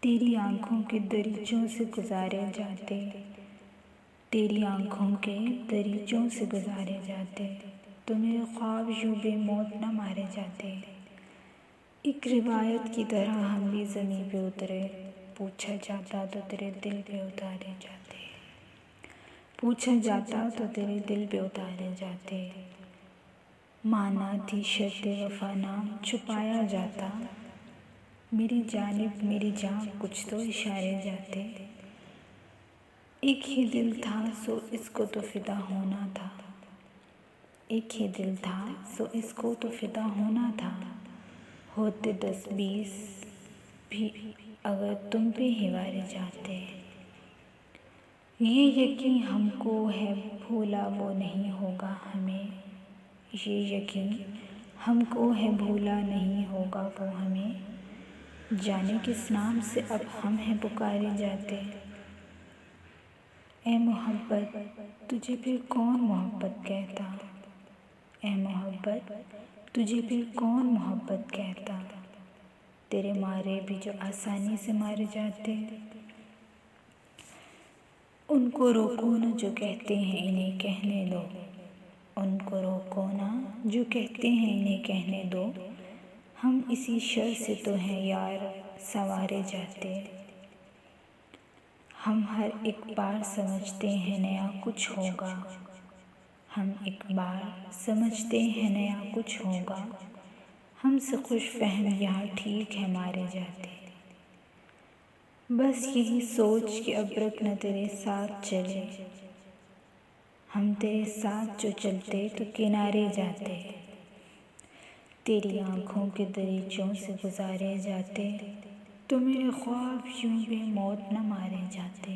तेरी आँखों के दरीचों से गुजारे जाते, तेरी आँखों के दरीचों से गुजारे जाते, तो मेरे ख्वाब यूं बेमौत न मारे जाते। एक रिवायत की तरह हम भी ज़मीं पे उतरे, पूछा जाता तो तेरे दिल पे उतारे जाते, पूछा जाता तो तेरे दिल पे उतारे जाते। माना थी शर्त वफ़ा नाम छुपाया जाता, मेरी जानिब मेरी जान कुछ तो इशारे जाते। एक ही दिल था सो इसको तो फ़िदा होना था, एक ही दिल था सो इसको तो फ़िदा होना था। होते 10-20 भी अगर तुम पे ही वारे जाते। ये यकीन हमको है भूला वो नहीं होगा हमें, ये यकीन हमको है भूला नहीं होगा वो हमें। जाने किस नाम से अब हम हैं पुकारे जाते। ए मोहब्बत तुझे फिर कौन मोहब्बत कहता, ए मोहब्बत तुझे फिर कौन मोहब्बत कहता। तेरे मारे भी जो आसानी से मारे जाते, उनको रोको ना जो कहते हैं इन्हें कहने दो, उनको रोको ना जो कहते हैं इन्हें कहने दो। हम इसी शर से तो हैं यार संवारे जाते। हम हर एक बार समझते हैं नया कुछ होगा, हम एक बार समझते हैं नया कुछ होगा। हमसे खुश फहम यहाँ ठीक है मारे जाते। बस यही सोच कि अब रख न तेरे साथ चले, हम तेरे साथ जो चलते तो किनारे जाते। तेरी आँखों के दरीचों से गुजारे जाते, तो मेरे ख्वाब यूं बेमौत न मारे जाते।